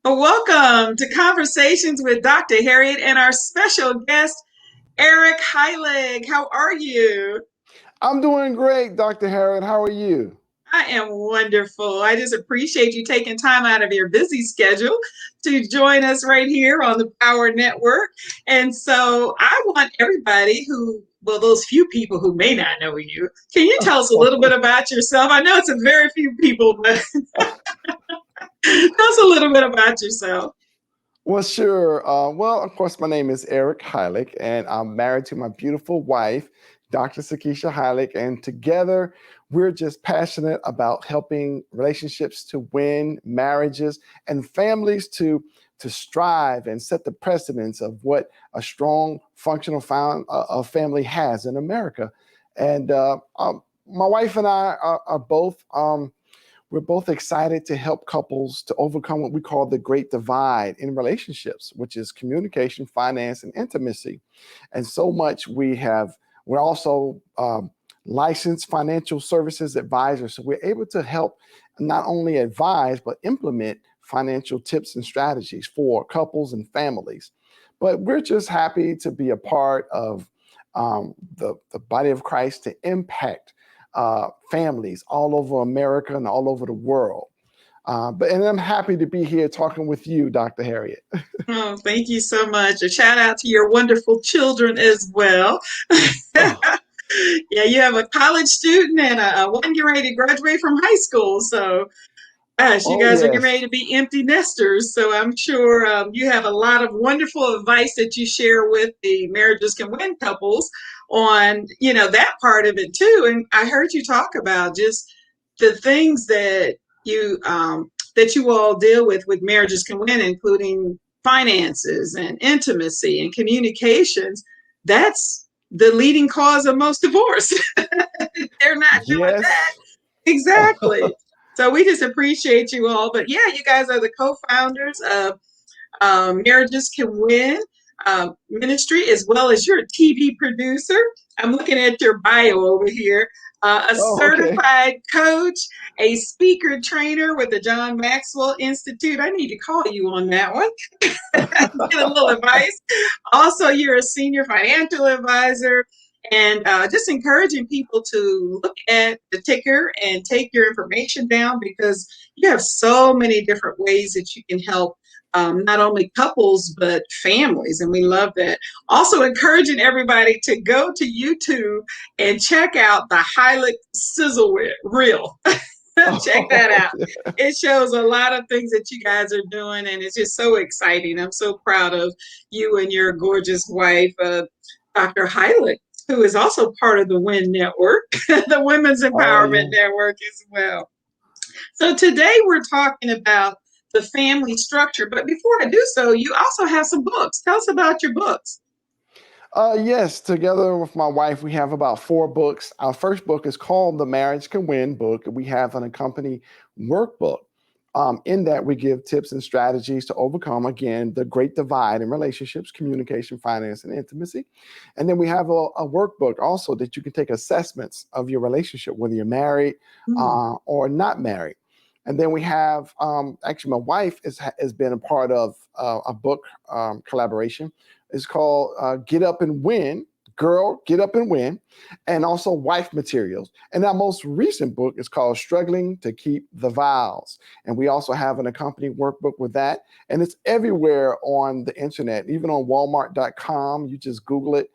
Welcome to Conversations with Dr. Harriet and our special guest, Eric Hylick. How are you? I'm doing great, Dr. Harriet. How are you? I am wonderful. I just appreciate you taking time out of your busy schedule to join us right here on the Power Network. And so I want everybody those few people who may not know you, can you tell us a little bit about yourself? I know it's a very few people, but tell us a little bit about yourself. Well, sure. Of course, my name is Eric Hylick, and I'm married to my beautiful wife, Dr. Sakisha Hylick. And together, we're just passionate about helping relationships to win, marriages, and families to strive and set the precedence of what a strong, functional family has in America. And my wife and I are both. We're both excited to help couples to overcome what we call the great divide in relationships, which is communication, finance, and intimacy. And so much we're also licensed financial services advisors. So we're able to help not only advise, but implement financial tips and strategies for couples and families. But we're just happy to be a part of the body of Christ to impact families all over America and all over the world. And I'm happy to be here talking with you, Dr. Harriet. Oh, thank you so much. A shout out to your wonderful children as well. Oh, Yeah, you have a college student and a one getting ready to graduate from high school. So, gosh, you oh guys are getting yes. ready to be empty nesters. So, I'm sure you have a lot of wonderful advice that you share with the Marriages Can Win couples on, that part of it too. And I heard you talk about just the things that you all deal with Marriages Can Win, including finances and intimacy and communications. That's the leading cause of most divorce. They're not doing that. Yes. Exactly. So we just appreciate you all. But yeah, you guys are the co-founders of Marriages Can Win Ministry, as well as you're a TV producer. I'm looking at your bio over here. A Oh, okay. certified coach, a speaker trainer with the John Maxwell Institute. I need to call you on that one. Get a little advice. Also, you're a senior financial advisor, and just encouraging people to look at the ticker and take your information down because you have so many different ways that you can help not only couples but families, and we love that. Also, encouraging everybody to go to YouTube and check out the Hylick Sizzle Reel. Check that Oh, out. It shows a lot of things that you guys are doing, and it's just so exciting. I'm so proud of you and your gorgeous wife, Dr. Hylick, who is also part of the WIN Network, the Women's oh Empowerment yeah. Network as well. So today we're talking about the family structure. But before I do so, you also have some books. Tell us about your books. Yes, together with my wife, we have about four books. Our first book is called The Marriage Can Win book. We have an accompanying workbook. In that, we give tips and strategies to overcome, again, the great divide in relationships, communication, finance, and intimacy. And then we have a workbook also that you can take assessments of your relationship, whether you're married Mm. or not married. And then we have, actually, my wife has been a part of a book collaboration. It's called Get Up and Win, Girl, Get Up and Win, and also wife materials. And our most recent book is called Struggling to Keep the Vows. And we also have an accompanying workbook with that. And it's everywhere on the internet, even on walmart.com. You just Google it,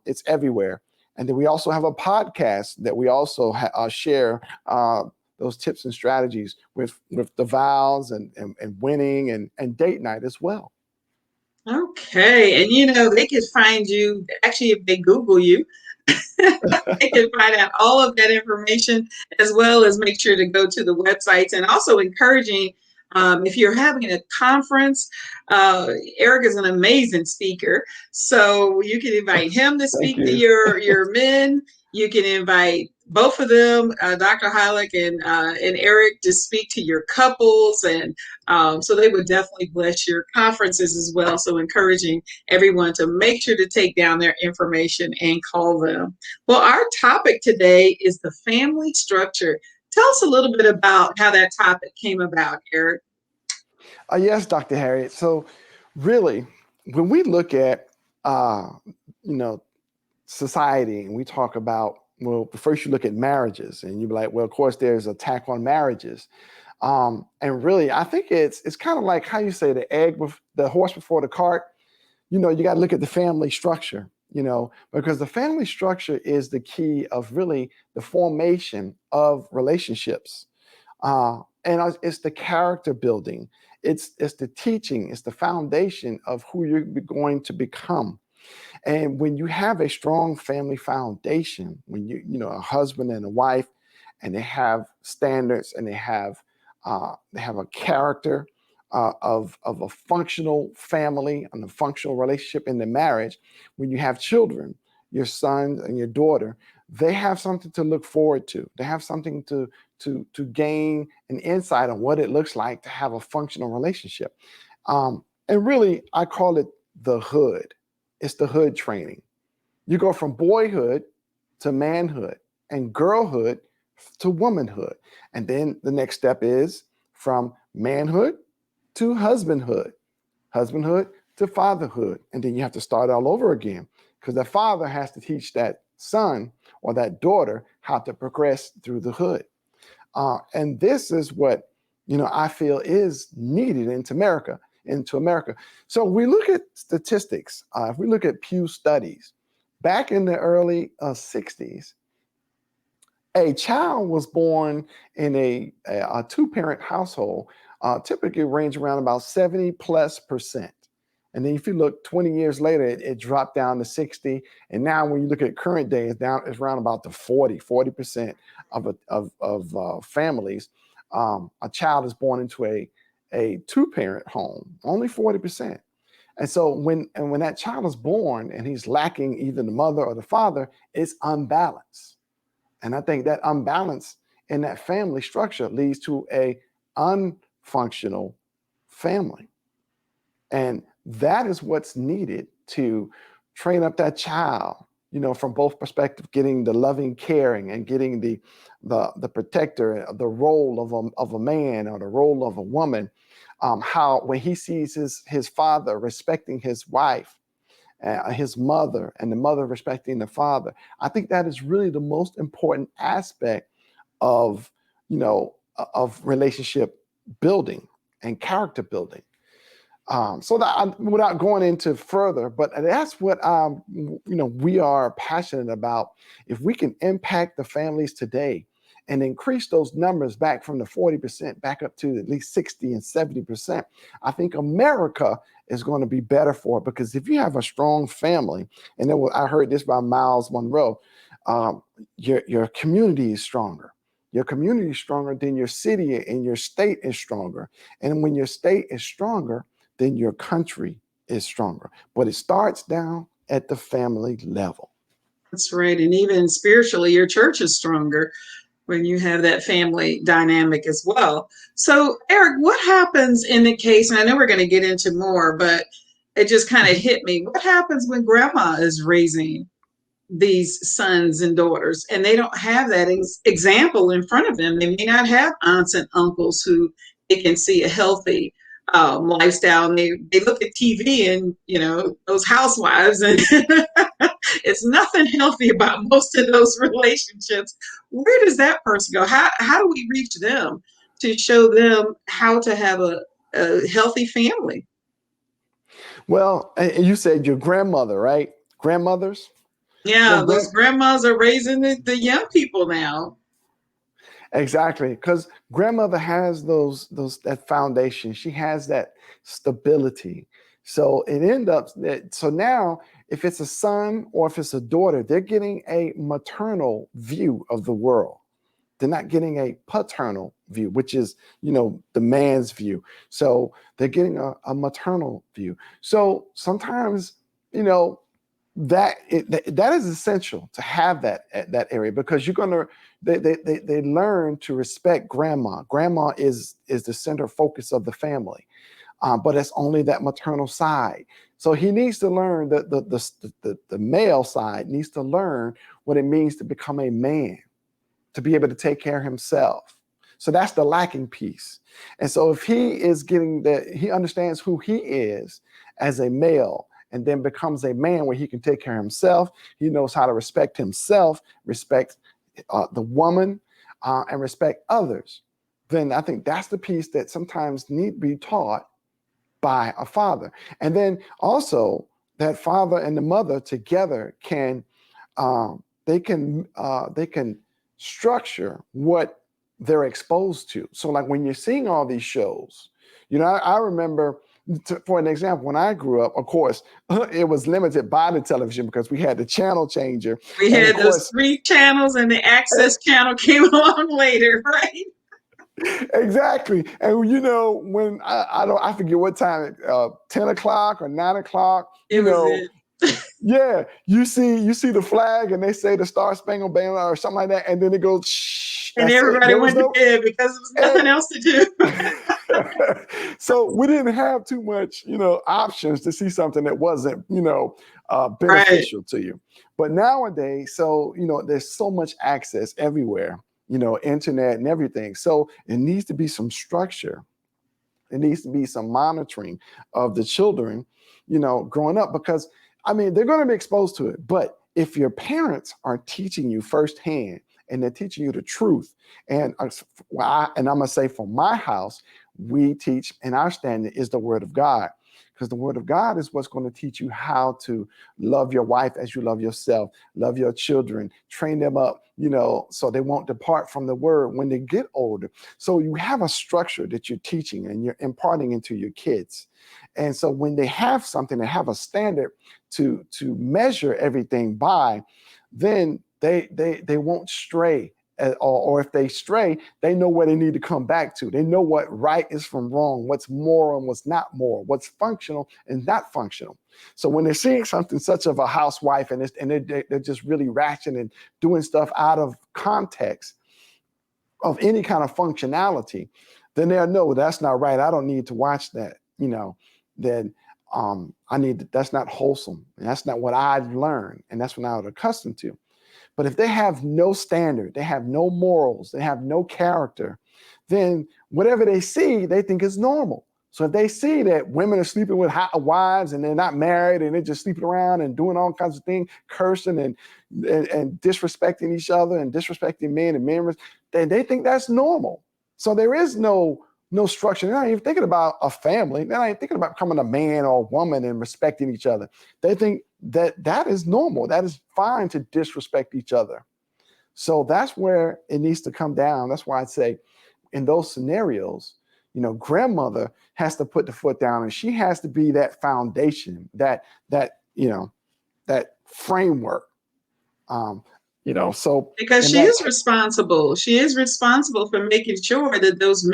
it's everywhere. And then we also have a podcast that we also share those tips and strategies with the vows and winning and date night as well. Okay. And they could find you, actually, if they Google you, they can find out all of that information as well as make sure to go to the websites and also encouraging if you're having a conference. Eric is an amazing speaker, so you can invite him to Thank speak to you. your men. You can invite both of them, Dr. Hylick and Eric, to speak to your couples, and so they would definitely bless your conferences as well. So encouraging everyone to make sure to take down their information and call them. Well, our topic today is the family structure. Tell us a little bit about how that topic came about, Eric. Yes, Dr. Harriet. So, really, when we look at, uh, you know, society and we talk about, well, first you look at marriages and you be like, well, of course, there's attack on marriages. And really, I think it's kind of like how you say the horse before the cart. You got to look at the family structure, because the family structure is the key of really the formation of relationships. And it's the character building. It's the teaching. It's the foundation of who you're going to become. And when you have a strong family foundation, when a husband and a wife, and they have standards and they have a character of a functional family and a functional relationship in the marriage. When you have children, your son and your daughter, they have something to look forward to. They have something to gain an insight on what it looks like to have a functional relationship. And really, I call it the hood. It's the hood training. You go from boyhood to manhood and girlhood to womanhood. And then the next step is from manhood to husbandhood, husbandhood to fatherhood. And then you have to start all over again because the father has to teach that son or that daughter how to progress through the hood. And this is what I feel is needed into America. So we look at statistics. If we look at Pew studies, back in the early 60s, a child was born in a two-parent household, typically range around about 70+%. And then if you look 20 years later, it dropped down to 60. And now when you look at current day, it's around about the 40% of families. A child is born into a two-parent home, only 40%. And so when that child is born and he's lacking either the mother or the father, it's unbalanced. And I think that unbalance in that family structure leads to a unfunctional family. And that is what's needed to train up that child, from both perspectives, getting the loving, caring, and getting the protector, the role of a man or the role of a woman. How when he sees his father respecting his wife, his mother, and the mother respecting the father, I think that is really the most important aspect of of relationship building and character building. So that without going into further, but that's what we are passionate about. If we can impact the families today and increase those numbers back from the 40% back up to at least 60 and 70%, I think America is going to be better for it. Because if you have a strong family, and then I heard this by Miles Monroe, your community is stronger. Your community is stronger, then your city and your state is stronger. And when your state is stronger, then your country is stronger. But it starts down at the family level. That's right. And even spiritually, your church is stronger when you have that family dynamic as well. So, Eric, what happens in the case? And I know we're going to get into more, but it just kind of hit me. What happens when grandma is raising these sons and daughters and they don't have that example in front of them? They may not have aunts and uncles who they can see a healthy lifestyle, and they look at TV and those housewives, and it's nothing healthy about most of those relationships. Where does that person go? How do we reach them to show them how to have a healthy family? Well, and you said your grandmother, right? Grandmothers? Well, Yeah, those grandmas are raising the young people now. exactly, because grandmother has that foundation. She has that stability. So it ends up that so now if it's a son or if it's a daughter, they're getting a maternal view of the world. They're not getting a paternal view, which is, the man's view. So they're getting a maternal view. So sometimes, that is essential to have that area, because you're gonna they learn to respect grandma. Grandma is the center focus of the family, but it's only that maternal side. So he needs to learn the male side needs to learn what it means to become a man, to be able to take care of himself. So that's the lacking piece. And so if he is getting that, he understands who he is as a male and then becomes a man where he can take care of himself. He knows how to respect himself, respect the woman, and respect others. Then I think that's the piece that sometimes need to be taught by a father. And then also that father and the mother together can they can structure what they're exposed to. So like when you're seeing all these shows, I remember, for an example, when I grew up, of course, it was limited by the television because we had the channel changer. We And of had those course, 3 channels, and the access channel came along later, right? exactly. And when I forget what time, 10 o'clock or 9 o'clock, It was it. yeah, you see the flag and they say the Star Spangled Banner or something like that, and then it goes shh, And that's it. everybody There was went to no bed because there was nothing and else to do. so we didn't have too much, options to see something that wasn't, Right. beneficial to you. But nowadays, so there's so much access everywhere, internet and everything. So it needs to be some structure. It needs to be some monitoring of the children, growing up, because they're going to be exposed to it. But if your parents are teaching you firsthand and they're teaching you the truth, and I'm going to say for my house, we teach, and our standard is the word of God. Because the word of God is what's going to teach you how to love your wife as you love yourself, love your children, train them up, so they won't depart from the word when they get older. So you have a structure that you're teaching and you're imparting into your kids. And so when they have something, they have a standard to measure everything by, then they won't stray. Or if they stray, they know where they need to come back to. They know what right is from wrong, what's moral and what's not moral, what's functional and not functional. So when they're seeing something such of a housewife and they're just really ratchet and doing stuff out of context of any kind of functionality, then they'll know that's not right. I don't need to watch that. Then that's not wholesome. And that's not what I've learned. And that's what I was accustomed to. But if they have no standard, they have no morals, they have no character, then whatever they see, they think is normal. So if they see that women are sleeping with hot wives and they're not married and they're just sleeping around and doing all kinds of things, cursing and disrespecting each other and disrespecting men and men, then they think that's normal. So there is no structure. They're not even thinking about a family. They're not even thinking about becoming a man or a woman and respecting each other. They think that is normal. That is fine to disrespect each other. So that's where it needs to come down. That's why I say in those scenarios, grandmother has to put the foot down and she has to be that foundation, that framework. So Because in she that is responsible. She is responsible for making sure that those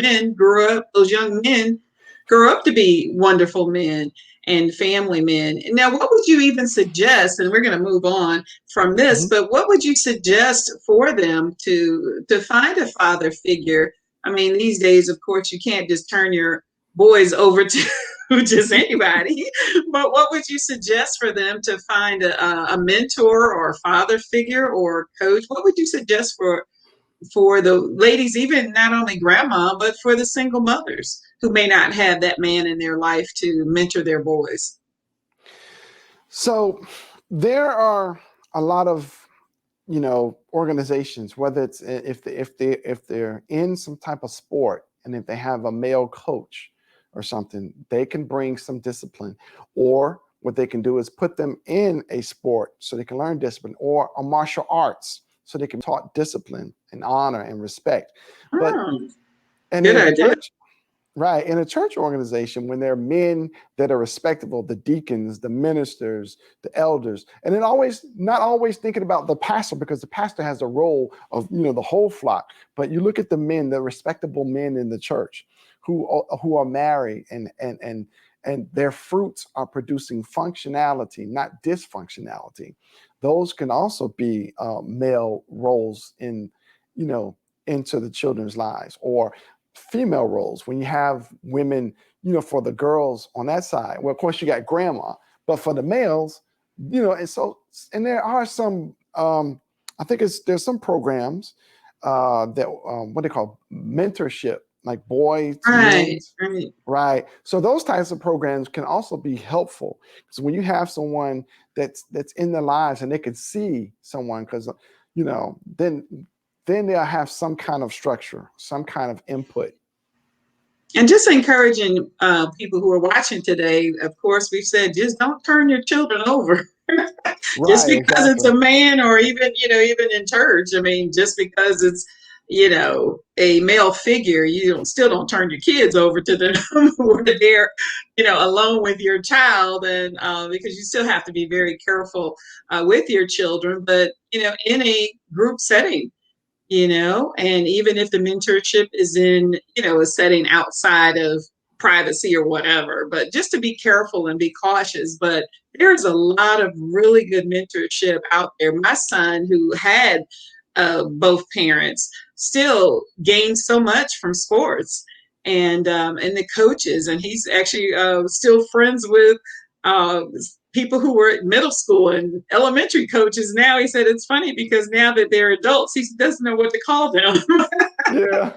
young men grow up to be wonderful men and family men. Now, what would you even suggest? And we're going to move on from this, Mhm. but what would you suggest for them to find a father figure? I mean, these days, of course, you can't just turn your boys over to just anybody. But what would you suggest for them to find a mentor or a father figure or coach? What would you suggest for the ladies, even not only grandma, but for the single mothers who may not have that man in their life to mentor their boys? So there are a lot of organizations, whether it's if they're in some type of sport and if they have a male coach or something, they can bring some discipline. Or what they can do is put them in a sport so they can learn discipline, or a martial arts so they can be taught discipline and honor and respect. But Oh, and good in the idea. church, right. In a church organization, when there are men that are respectable, the deacons, the ministers, the elders, and then not always thinking about the pastor, because the pastor has a role of, the whole flock. But you look at the men, the respectable men in the church who are married and their fruits are producing functionality, not dysfunctionality. Those can also be male roles into the children's lives, or female roles when you have women, for the girls on that side. Well, of course, you got grandma, but for the males, and there are some, I think there's some programs that what they call mentorship, like boy to Right, men's. right. Right. So those types of programs can also be helpful because when you have someone that's in their lives and they can see someone, because then they'll have some kind of structure, some kind of input. And just encouraging people who are watching today, of course, we've said just don't turn your children over. Just Right. because it's Exactly. a man, or even, even in church. I mean, just because it's, a male figure, still don't turn your kids over to them where they're, alone with your child. And because you still have to be very careful with your children, but, in a group setting, and even if the mentorship is in, a setting outside of privacy or whatever, but just to be careful and be cautious. But there's a lot of really good mentorship out there. My son, who had both parents, still gained so much from sports and the coaches, and he's actually still friends with uh, people who were at middle school and elementary coaches now. He said it's funny because now that they're adults, he doesn't know what to call them. Yeah.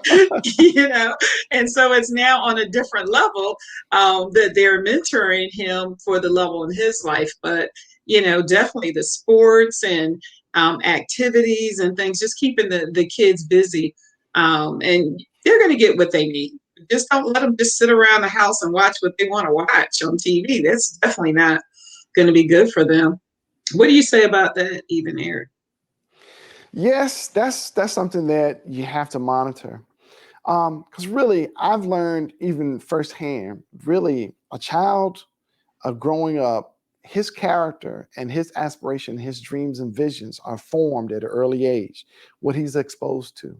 you know and so it's now on a different level that they're mentoring him for the level in his life. But definitely the sports and activities and things, just keeping the kids busy, and they're going to get what they need. Just don't let them just sit around the house and watch what they want to watch on TV. That's definitely not going to be good for them. What do you say about that, even, Eric? Yes, that's something that you have to monitor. Because really, I've learned even firsthand, really, a child growing up, his character and his aspiration, his dreams and visions are formed at an early age. What he's exposed to,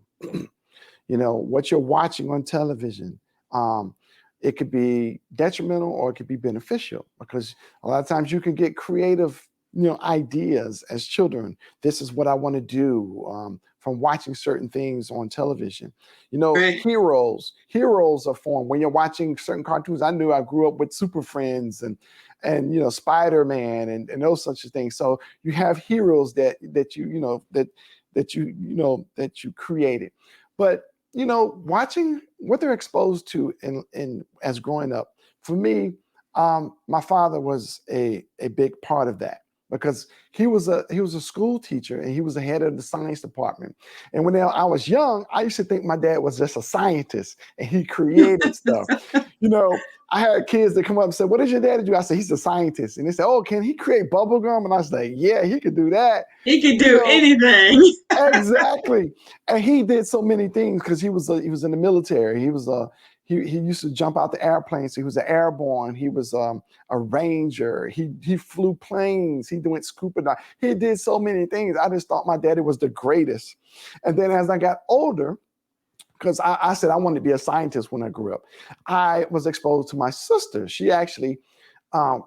what you're watching on television. Um, it could be detrimental or it could be beneficial because a lot of times you can get creative, ideas as children. This is what I want to do from watching certain things on television. Right. Heroes are formed when you're watching certain cartoons. I knew I grew up with Super Friends and Spider-Man and those such things. So you have heroes that you created. But watching what they're exposed to in as growing up, for me, my father was a big part of that because he was a school teacher and he was the head of the science department. And when I was young, I used to think my dad was just a scientist and he created stuff. I had kids that come up and say, "What does your dad do?" I said, "He's a scientist." And they said, "Oh, can he create bubble gum?" And I was like, "Yeah, he could do that." He can You do know, anything. Exactly. And he did so many things because he was in the military. He used to jump out the airplane, so he was an airborne. He was a ranger. He flew planes. He went scuba diving. He did so many things. I just thought my daddy was the greatest. And then as I got older, because I said I wanted to be a scientist when I grew up, I was exposed to my sister. She actually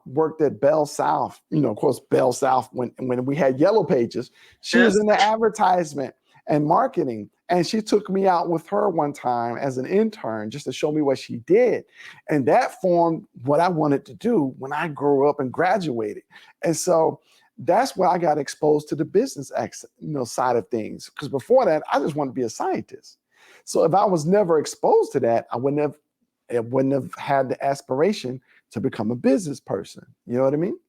worked at Bell South. Of course, Bell South when we had yellow pages. She was Yes. in the advertisement and marketing, and she took me out with her one time as an intern just to show me what she did, and that formed what I wanted to do when I grew up and graduated. And so that's where I got exposed to the business side of things. Because before that, I just wanted to be a scientist. So if I was never exposed to that, I wouldn't have had the aspiration to become a business person. You know what I mean?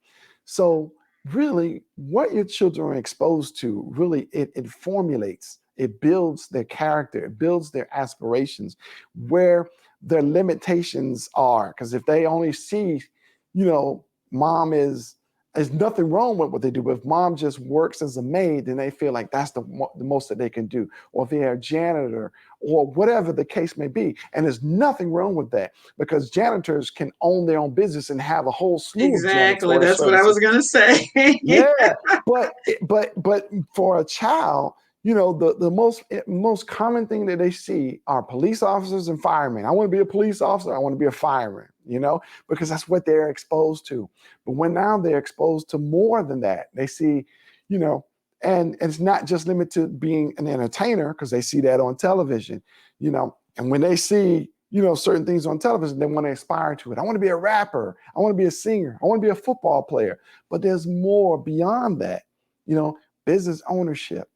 So really, what your children are exposed to, really, it formulates, it builds their character, it builds their aspirations, where their limitations are. Because if they only see, mom is nothing wrong with what they do. But if mom just works as a maid, then they feel like that's the most that they can do. Or if they're a janitor or whatever the case may be. And there's nothing wrong with that because janitors can own their own business and have a whole slew of Exactly. janitorial That's what I services. was going to say. Yeah, but for a child, the most common thing that they see are police officers and firemen. I want to be a police officer. I want to be a fireman. Because that's what they're exposed to. But when now they're exposed to more than that, they see, you know, and it's not just limited to being an entertainer because they see that on television, and when they see certain things on television, they want to aspire to it. I want to be a rapper. I want to be a singer. I want to be a football player. But there's more beyond that, business ownership,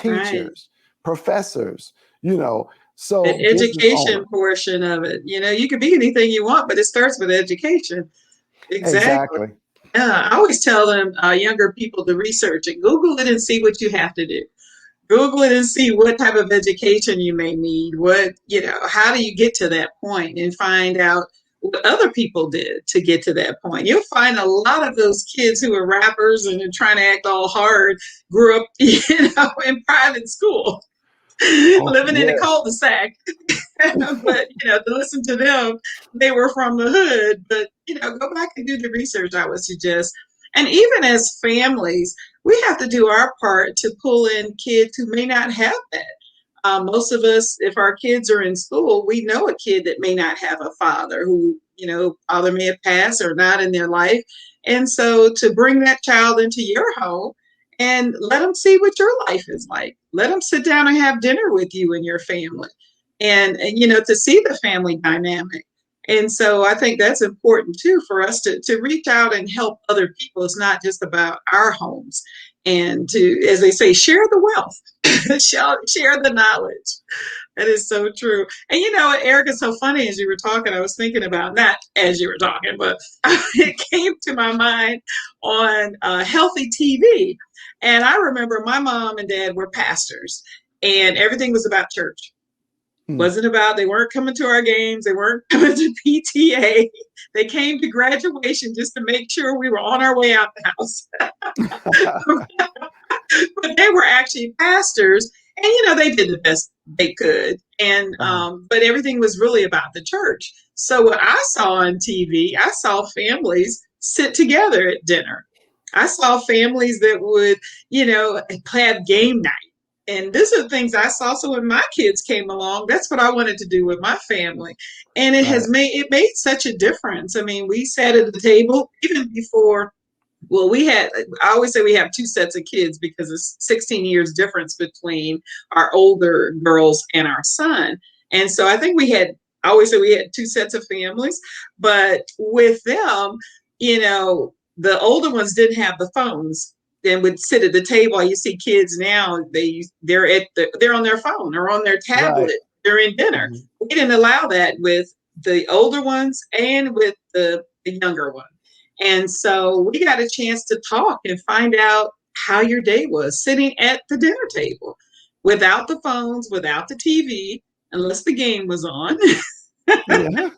Right. teachers, professors, An so business education owner. portion of it. You can be anything you want, but it starts with education. Exactly. Exactly. Yeah, I always tell them, younger people, to research it. Google it and see what you have to do. Google it and see what type of education you may need. How do you get to that point, and find out what other people did to get to that point. You'll find a lot of those kids who are rappers and are trying to act all hard grew up, in private school, Oh, living in a yes. cul-de-sac. But to listen to them, they were from the hood. But go back and do the research, I would suggest. And even as families, we have to do our part to pull in kids who may not have that. Most of us, if our kids are in school, we know a kid that may not have a father, who, father may have passed or not in their life. And so to bring that child into your home and let them see what your life is like. Let them sit down and have dinner with you and your family, and to see the family dynamic. And so I think that's important too, for us to reach out and help other people. It's not just about our homes, and to, as they say, share the wealth, share the knowledge. That is so true. And Eric, it's so funny, as you were talking, I was thinking about, not as you were talking, but it came to my mind on healthy TV. And I remember my mom and dad were pastors, and everything was about church. Hmm. Wasn't about, they weren't coming to our games, they weren't coming to PTA. They came to graduation just to make sure we were on our way out the house. But they were actually pastors, and they did the best they could. And Uh-huh. but everything was really about the church. So what I saw on TV, I saw families sit together at dinner. I saw families that would, have game night. And these are the things I saw. So when my kids came along, that's what I wanted to do with my family. And Right. it made such a difference. I mean, we sat at the table even before. Well, I always say we have two sets of kids, because it's 16 years difference between our older girls and our son. And so I think I always say we had two sets of families, but with them, the older ones didn't have the phones and would sit at the table. You see kids now, they're on their phone or on their Right. tablet during dinner. Mhm. We didn't allow that with the older ones and with the younger ones. And so we got a chance to talk and find out how your day was sitting at the dinner table, without the phones, without the TV, unless the game was on. Yeah.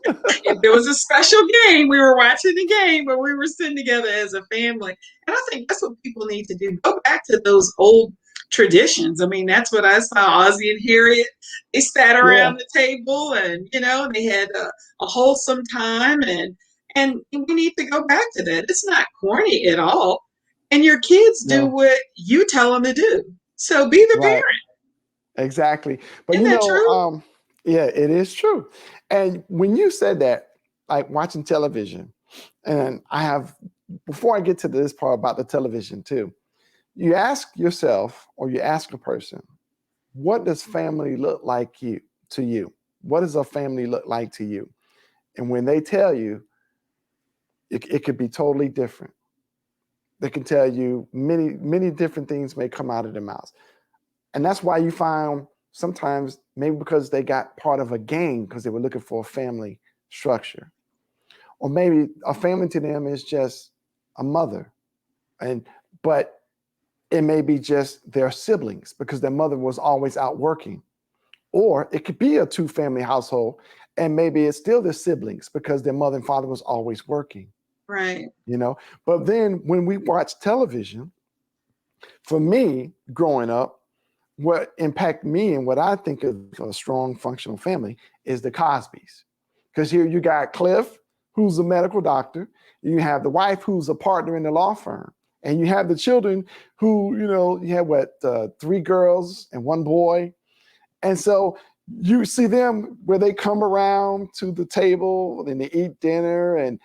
If there was a special game, we were watching the game, but we were sitting together as a family. And I think that's what people need to do. Go back to those old traditions. I mean, that's what I saw. Ozzy and Harriet, they sat Yeah. around the table, and they had a wholesome time, and we need to go back to that. It's not corny at all. And your kids do No. what you tell them to do. So be the Right. parent. Exactly. But Isn't that true? yeah, it is true. And when you said that, like watching television, and before I get to this part about the television too, you ask yourself, or you ask a person, what does family look like to you? What does a family look like to you? And when they tell you, it could be totally different. They can tell you many, many different things may come out of their mouths. And that's why you find sometimes, maybe because they got part of a gang because they were looking for a family structure. Or maybe a family to them is just a mother. But it may be just their siblings because their mother was always out working. Or it could be a two-family household, and maybe it's still their siblings because their mother and father was always working, Right. you know. But then when we watch television, for me growing up, what impacted me and what I think of a strong functional family is the Cosbys. Because here you got Cliff, who's a medical doctor, you have the wife who's a partner in the law firm, and you have the children who, you have three girls and one boy. And so you see them where they come around to the table and they eat dinner, and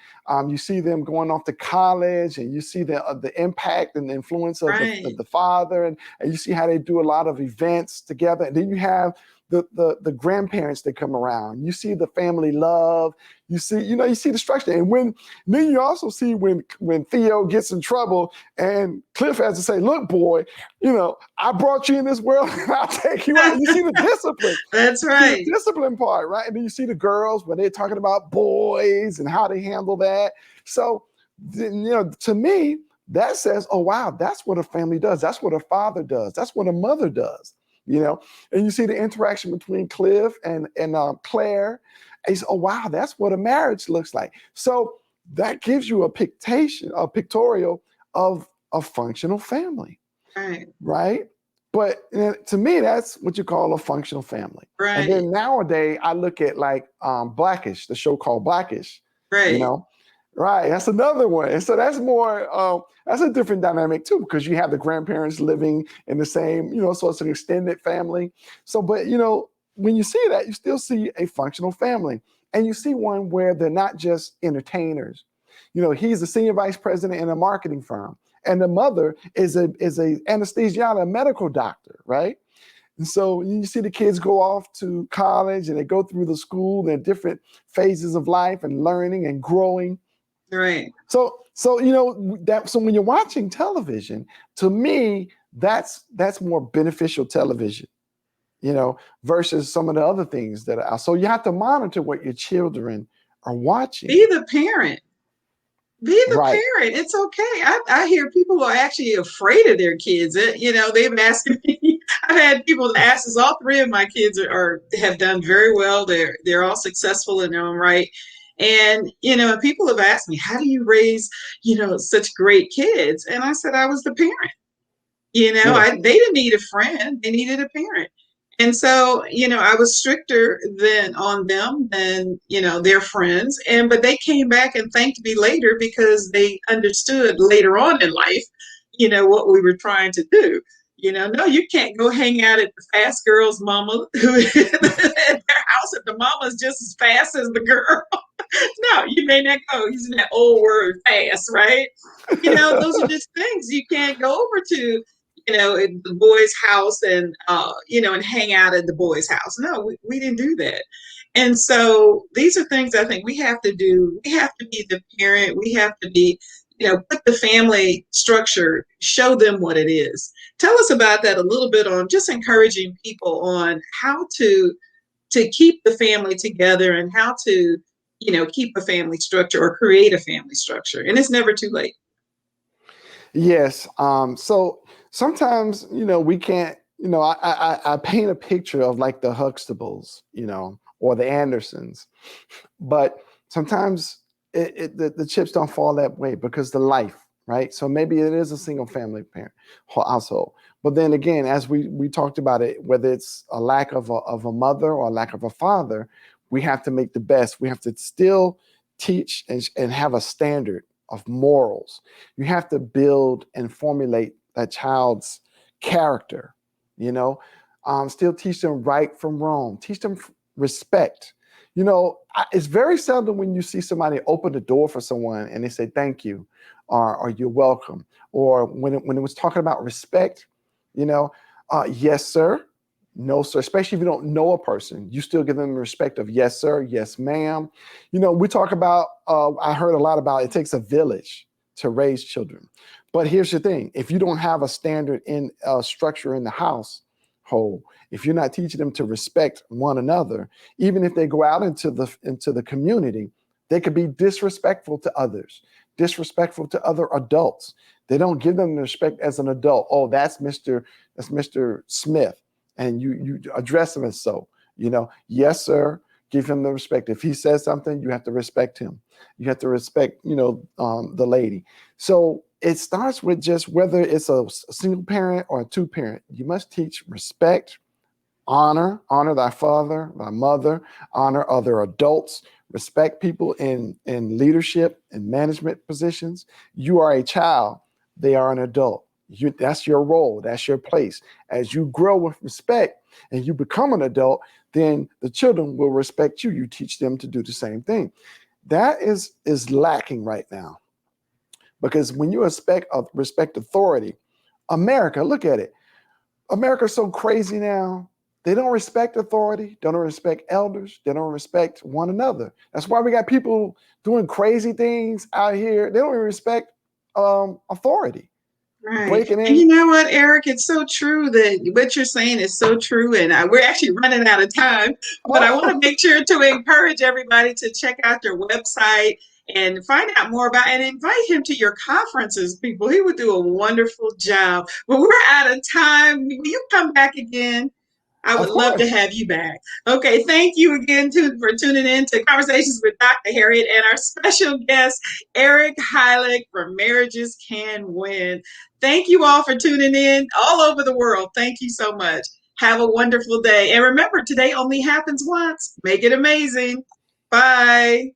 you see them going off to college, and you see the impact and the influence of Right. the father, and you see how they do a lot of events together. And then you have the grandparents that come around. You see the family love. You see the structure. And then you also see when Theo gets in trouble and Cliff has to say, look, boy, I brought you in this world and I'll take you out. You see the discipline. That's You see the right. discipline part, right? And then you see the girls when they're talking about boys and how they handle that. So, to me, that says, oh, wow, that's what a family does. That's what a father does. That's what a mother does, And you see the interaction between Cliff and Claire. And you say, oh, wow, that's what a marriage looks like. So that gives you a pictorial of a functional family, Right. right? But to me, that's what you call a functional family. And Right. then nowadays, I look at like Blackish, the show called Blackish, Right. Right, that's another one. And so that's more, that's a different dynamic too, because you have the grandparents living in the same, so it's an extended family. So, but, when you see that, you still see a functional family. And you see one where they're not just entertainers. He's the senior vice president in a marketing firm. And the mother is a anesthesiologist, a medical doctor, right? And so you see the kids go off to college and they go through the school, they're different phases of life and learning and growing. Right. So so when you're watching television, to me, that's more beneficial television, versus some of the other things that are. So you have to monitor what your children are watching. Be the parent. Be the Right. parent. It's okay. I hear people who are actually afraid of their kids. They've asked me. I've had people ask us. All three of my kids have done very well. They're all successful in their own right. And people have asked me, how do you raise such great kids? And I said, I was the parent. Yeah. They didn't need a friend; they needed a parent. And so, I was stricter than on them than, their friends. But they came back and thanked me later because they understood later on in life, what we were trying to do. No, you can't go hang out at the fast girl's mama who at their house if the mama's just as fast as the girl. No, you may not go using that old word fast, right? Those are just things you can't go over to in the boys' house and and hang out at the boys' house. No, we didn't do that. And so these are things I think we have to do. We have to be the parent. We have to be, put the family structure, show them what it is. Tell us about that a little bit on just encouraging people on how to keep the family together and how to, keep a family structure or create a family structure. And it's never too late. Yes. So sometimes, we can't, I paint a picture of like the Huxtables, or the Andersons, but sometimes the chips don't fall that way because the life, right? So maybe it is a single family parent household. But then again, as we talked about it, whether it's a lack of a mother or a lack of a father, we have to make the best. We have to still teach and have a standard of morals. You have to build and formulate that child's character, still teach them right from wrong, teach them respect. It's very seldom when you see somebody open the door for someone and they say thank you or you're welcome. Or when it was talking about respect, yes, sir, no, sir, especially if you don't know a person, you still give them the respect of yes, sir, yes, ma'am. We talk about, I heard a lot about it takes a village to raise children. But here's the thing, if you don't have a standard in structure in the household, if you're not teaching them to respect one another, even if they go out into the community, they could be disrespectful to others, disrespectful to other adults. They don't give them the respect as an adult. Oh, that's Mr. Smith. And you address him as so, yes, sir, give him the respect. If he says something, you have to respect him. You have to respect, the lady. So it starts with just whether it's a single parent or a two parent, you must teach respect, honor thy father, thy mother, honor other adults, respect people in leadership and management positions. You are a child, they are an adult. That's your role. That's your place. As you grow with respect and you become an adult, then the children will respect you. You teach them to do the same thing. That is lacking right now. Because when you respect authority, America, look at it. America's so crazy now. They don't respect authority. They don't respect elders. They don't respect one another. That's why we got people doing crazy things out here. They don't even respect authority. Right. Breaking And in. you know what, Eric? It's so true that what you're saying is so true. And we're actually running out of time, but I want to Oh, make sure to encourage everybody to check out your website and find out more about and invite him to your conferences, people. He would do a wonderful job. But we're out of time. Will you come back again? I would of love to course. have you back. Okay, thank you again for tuning in to Conversations with Dr. Harriet and our special guest, Eric Hylick from Marriages Can Win. Thank you all for tuning in all over the world. Thank you so much. Have a wonderful day. And remember, today only happens once. Make it amazing. Bye.